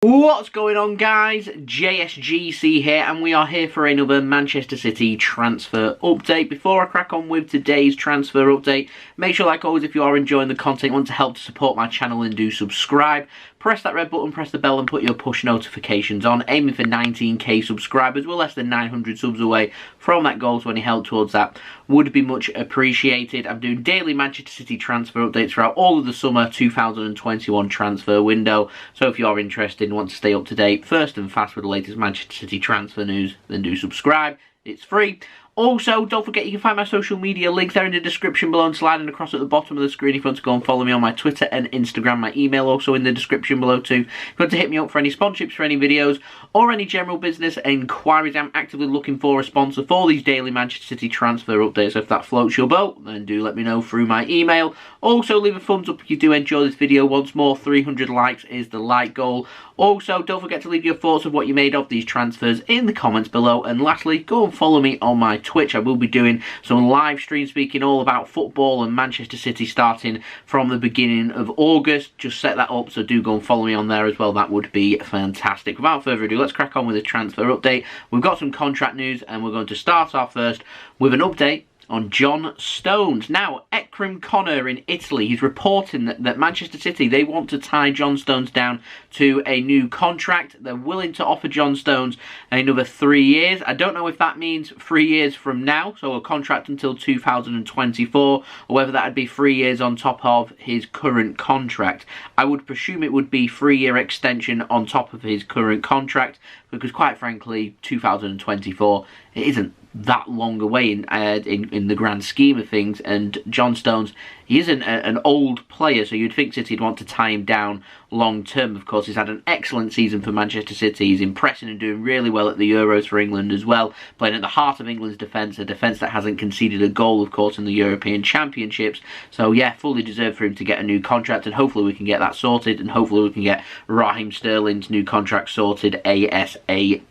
What's going on, guys? JSGC here, and we are here for another Manchester City transfer update. Before I crack on with today's transfer update, make sure, like always, if you are enjoying the content, want to help to support my channel, and do subscribe. Press that red button, press the bell, and put your push notifications on. Aiming for 19k subscribers. We're less than 900 subs away from that goal, so any help towards that would be much appreciated. I'm doing daily Manchester City transfer updates throughout all of the summer 2021 transfer window. So if you're interested and want to stay up to date, first and fast with the latest Manchester City transfer news, then do subscribe. It's free. Also, don't forget you can find my social media links there in the description below and sliding across at the bottom of the screen if you want to go and follow me on my Twitter and Instagram. My email also in the description below too. If you want to hit me up for any sponsorships for any videos or any general business inquiries, I'm actively looking for a sponsor for these daily Manchester City transfer updates. So if that floats your boat, then do let me know through my email. Also, leave a thumbs up if you do enjoy this video. Once more, 300 likes is the like goal. Also, don't forget to leave your thoughts of what you made of these transfers in the comments below. And lastly, go and follow me on my Twitch. I will be doing some live stream speaking all about football and Manchester City starting from the beginning of August. Just set that up, so do go and follow me on there as well. That would be fantastic. Without further ado, let's crack on with the transfer update. We've got some contract news, and we're going to start off first with an update on John Stones. Now, Ekrem Konur in Italy, he's reporting that Manchester City, they want to tie John Stones down to a new contract. They're willing to offer John Stones another 3 years. I don't know if that means 3 years from now, so a contract until 2024, or whether that would be 3 years on top of his current contract. I would presume it would be 3-year extension on top of his current contract, because quite frankly, 2024, it isn't that long away in the grand scheme of things. And John Stones, he isn't an old player, so you'd think City would want to tie him down long term. Of course, he's had an excellent season for Manchester City. He's impressing and doing really well at the Euros for England as well, playing at the heart of England's defence, a defence that hasn't conceded a goal, of course, in the European Championships. So yeah, fully deserved for him to get a new contract, and hopefully we can get that sorted, and hopefully we can get Raheem Sterling's new contract sorted ASAP.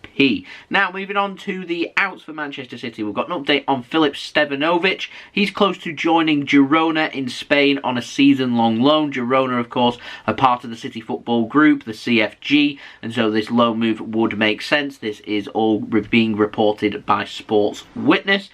Now, moving on to the outs for Manchester City, we've got an update on Filip Stevanovic. He's close to joining Girona in Spain on a season-long loan. Girona, of course, are part of the City Football Group, the CFG, and so this loan move would make sense. This is all being reported by Sports Witness.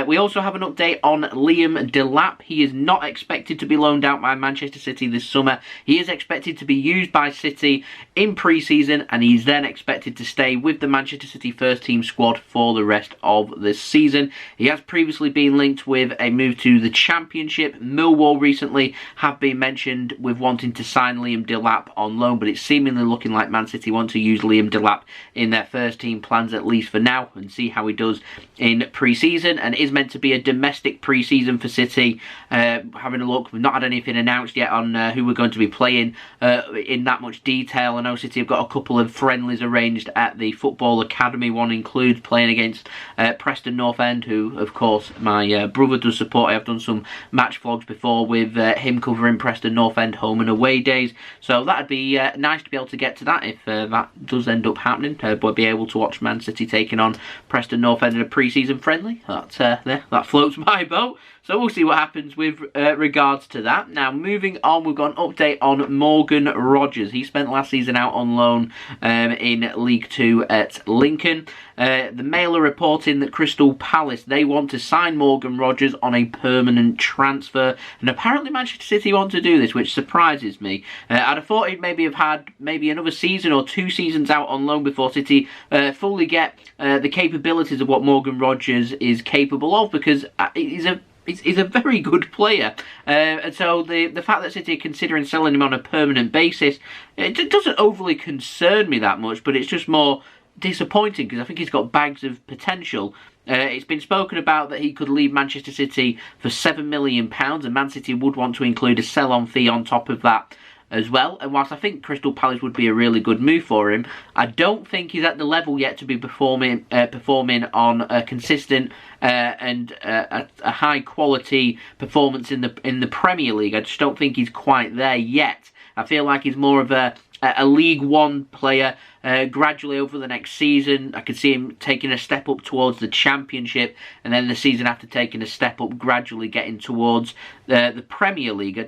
We also have an update on Liam Delap. He is not expected to be loaned out by Manchester City this summer. He is expected to be used by City in pre-season, and he's then expected to stay with the Manchester City first team squad for the rest of this season. He has previously been linked with a move to the Championship. Millwall recently have been mentioned with wanting to sign Liam Delap on loan, but it's seemingly looking like Man City want to use Liam Delap in their first team plans, at least for now, and see how he does in pre-season. And is meant to be a domestic pre-season for City. Having a look, we've not had anything announced yet on who we're going to be playing in that much detail. I know City have got a couple of friendlies arranged at the Football Academy. One includes playing against Preston North End, who, of course, my brother does support. I've done some match vlogs before with him covering Preston North End home and away days. So that'd be nice to be able to get to that if that does end up happening. We'll be able to watch Man City taking on Preston North End in a pre-season friendly. That floats my boat. So we'll see what happens with regards to that. Now, moving on, we've got an update on Morgan Rogers. He spent last season out on loan in League 2 at Lincoln. The Mail are reporting that Crystal Palace, they want to sign Morgan Rogers on a permanent transfer. And apparently Manchester City want to do this, which surprises me. I'd have thought he'd maybe have had another season or 2 seasons out on loan before City fully get the capabilities of what Morgan Rogers is capable of, because he's a very good player, and so the fact that City are considering selling him on a permanent basis, it doesn't overly concern me that much, but it's just more disappointing because I think he's got bags of potential. It's been spoken about that he could leave Manchester City for £7 million, and Man City would want to include a sell-on fee on top of that as well. And whilst I think Crystal Palace would be a really good move for him, I don't think he's at the level yet to be performing on a consistent and a high quality performance in the Premier League. I just don't think he's quite there yet. I feel like he's more of a League One player. Gradually over the next season, I could see him taking a step up towards the Championship, and then the season after taking a step up, gradually getting towards the Premier League.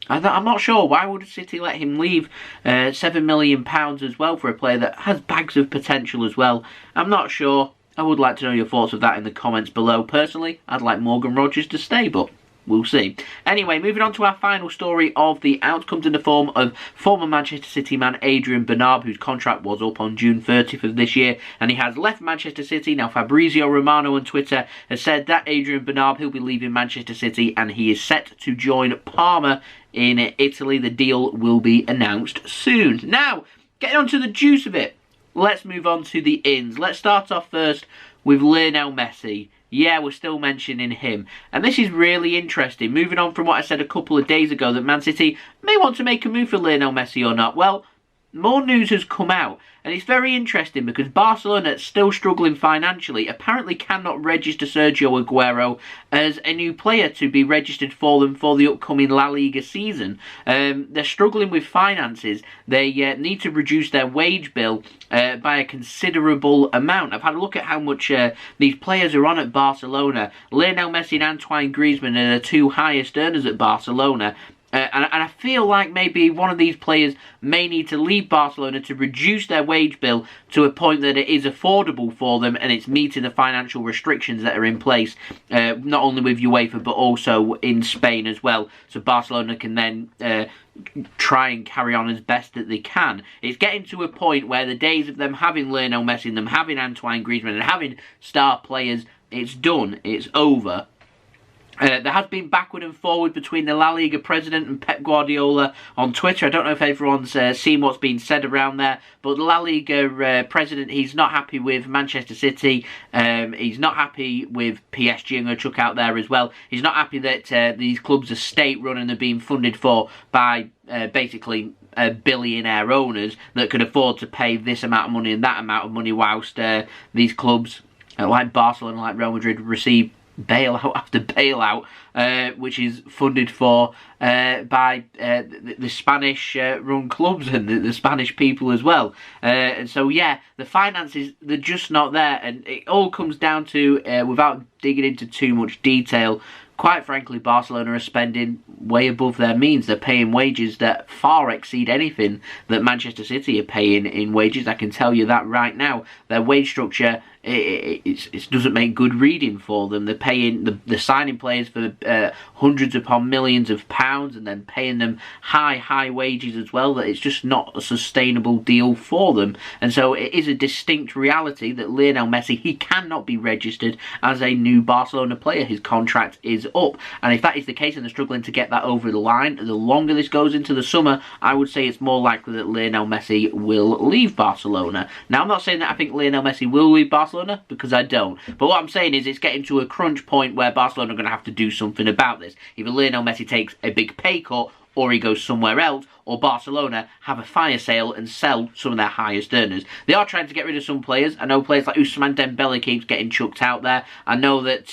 I'm not sure. Why would City let him leave £7 million as well for a player that has bags of potential as well? I'm not sure. I would like to know your thoughts of that in the comments below. Personally, I'd like Morgan Rogers to stay, but we'll see. Anyway, moving on to our final story of the outcomes in the form of former Manchester City man Adrian Bernabe, whose contract was up on June 30th of this year, and he has left Manchester City. Now, Fabrizio Romano on Twitter has said that Adrian Bernabe, he'll be leaving Manchester City, and he is set to join Parma in Italy. The deal will be announced soon. Now, getting on to the juice of it, let's move on to the ins. Let's start off first with Lionel Messi. Yeah, we're still mentioning him. And this is really interesting. Moving on from what I said a couple of days ago that Man City may want to make a move for Lionel Messi or not. Well, more news has come out. And it's very interesting because Barcelona, still struggling financially, apparently cannot register Sergio Aguero as a new player to be registered for them for the upcoming La Liga season. They're struggling with finances. They need to reduce their wage bill by a considerable amount. I've had a look at how much these players are on at Barcelona. Lionel Messi and Antoine Griezmann are the two highest earners at Barcelona. And I feel like maybe one of these players may need to leave Barcelona to reduce their wage bill to a point that it is affordable for them and it's meeting the financial restrictions that are in place, not only with UEFA but also in Spain as well. So Barcelona can then try and carry on as best that they can. It's getting to a point where the days of them having Lionel Messi and them having Antoine Griezmann and having star players, it's done, it's over. There has been backward and forward between the La Liga president and Pep Guardiola on Twitter. I don't know if everyone's seen what's been said around there, but the La Liga president, he's not happy with Manchester City. He's not happy with PSG. I'm going to chuck out there as well. He's not happy that these clubs are state-run and they're being funded for by basically billionaire owners that could afford to pay this amount of money and that amount of money, whilst these clubs like Barcelona, like Real Madrid, receive bailout after bailout, which is funded for by the Spanish run clubs and the Spanish people as well. And so yeah, the finances, they're just not there, and it all comes down to, without digging into too much detail, quite frankly, Barcelona are spending way above their means. They're paying wages that far exceed anything that Manchester City are paying in wages. I can tell you that right now. Their wage structure, it doesn't make good reading for them. They're paying, they're signing players for hundreds upon millions of pounds and then paying them high wages as well. That it's just not a sustainable deal for them. And so it is a distinct reality that Lionel Messi, he cannot be registered as a new Barcelona player. His contract is up. And if that is the case and they're struggling to get that over the line, the longer this goes into the summer, I would say it's more likely that Lionel Messi will leave Barcelona. Now, I'm not saying that I think Lionel Messi will leave Barcelona, because I don't. But what I'm saying is it's getting to a crunch point where Barcelona are going to have to do something about this. Either Lionel Messi takes a big pay cut, or he goes somewhere else, or Barcelona have a fire sale and sell some of their highest earners. They are trying to get rid of some players. I know players like Ousmane Dembele keeps getting chucked out there. I know that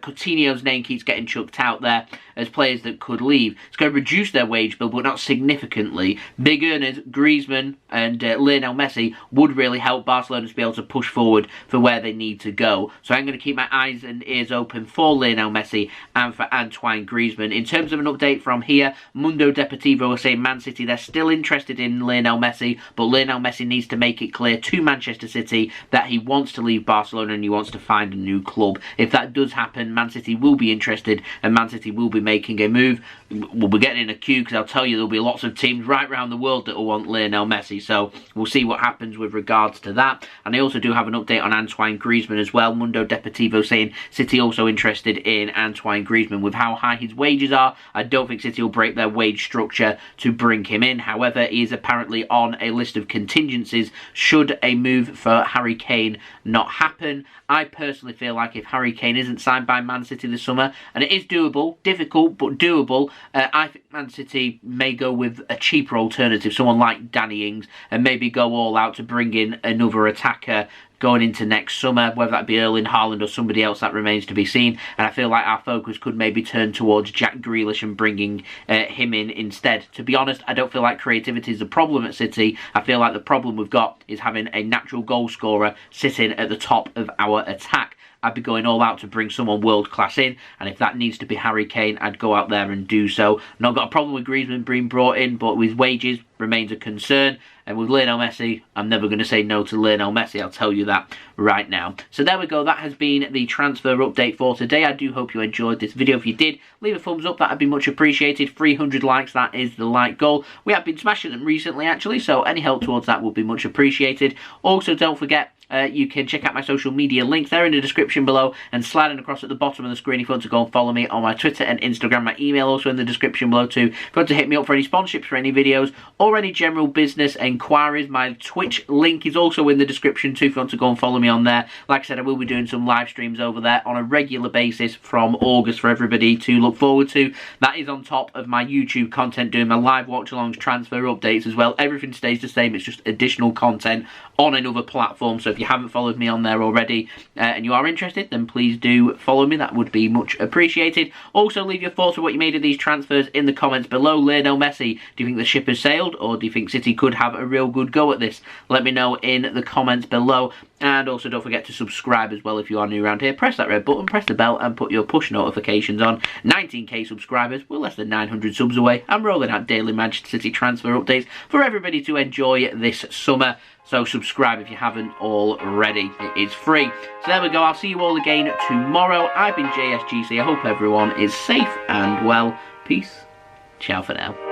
Coutinho's name keeps getting chucked out there as players that could leave. It's going to reduce their wage bill, but not significantly. Big earners, Griezmann and Lionel Messi, would really help Barcelona to be able to push forward for where they need to go. So I'm going to keep my eyes and ears open for Lionel Messi and for Antoine Griezmann. In terms of an update from here, Mundo Deportivo are saying Man City, they're still interested in Lionel Messi, but Lionel Messi needs to make it clear to Manchester City that he wants to leave Barcelona and he wants to find a new club. If that does happen, Man City will be interested and Man City will be making a move. We'll be getting in a queue, because I'll tell you there'll be lots of teams right around the world that will want Lionel Messi, so we'll see what happens with regards to that. And I also do have an update on Antoine Griezmann as well. Mundo Deportivo saying City also interested in Antoine Griezmann. With how high his wages are, I don't think City will break their wage structure to bring him in. However, he is apparently on a list of contingencies should a move for Harry Kane not happen. I personally feel like if Harry Kane isn't signed by Man City this summer, and it is doable, difficult but doable, I think Man City may go with a cheaper alternative, someone like Danny Ings, and maybe go all out to bring in another attacker going into next summer, whether that be Erling Haaland or somebody else, that remains to be seen. And I feel like our focus could maybe turn towards Jack Grealish and bringing him in instead. To be honest, I don't feel like creativity is a problem at City. I feel like the problem we've got is having a natural goal scorer sitting at the top of our attack. I'd be going all out to bring someone world-class in, and if that needs to be Harry Kane, I'd go out there and do so. Not got a problem with Griezmann being brought in, but with wages remains a concern. And with Lionel Messi, I'm never going to say no to Lionel Messi, I'll tell you that right now. So there we go, that has been the transfer update for today. I do hope you enjoyed this video. If you did, leave a thumbs up, that would be much appreciated. 300 likes, that is the like goal. We have been smashing them recently, actually, so any help towards that would be much appreciated. Also, don't forget, you can check out my social media links. They're in the description below, and sliding across at the bottom of the screen if you want to go and follow me on my Twitter and Instagram. My email also in the description below too. If you want to hit me up for any sponsorships for any videos or any general business inquiries, my Twitch link is also in the description too if you want to go and follow me on there. Like I said, I will be doing some live streams over there on a regular basis from August for everybody to look forward to. That is on top of my YouTube content, doing my live watch-alongs, transfer updates as well. Everything stays the same, it's just additional content on another platform. So if you haven't followed me on there already and you are interested, then please do follow me. That would be much appreciated. Also, leave your thoughts on what you made of these transfers in the comments below. Lionel Messi, do you think the ship has sailed, or do you think City could have a real good go at this? Let me know in the comments below. And also don't forget to subscribe as well if you are new around here. Press that red button, press the bell, and put your push notifications on. 19k subscribers, we're less than 900 subs away. I'm rolling out daily Manchester City transfer updates for everybody to enjoy this summer. So subscribe if you haven't already. It is free. So there we go. I'll see you all again tomorrow. I've been JSGC. I hope everyone is safe and well. Peace. Ciao for now.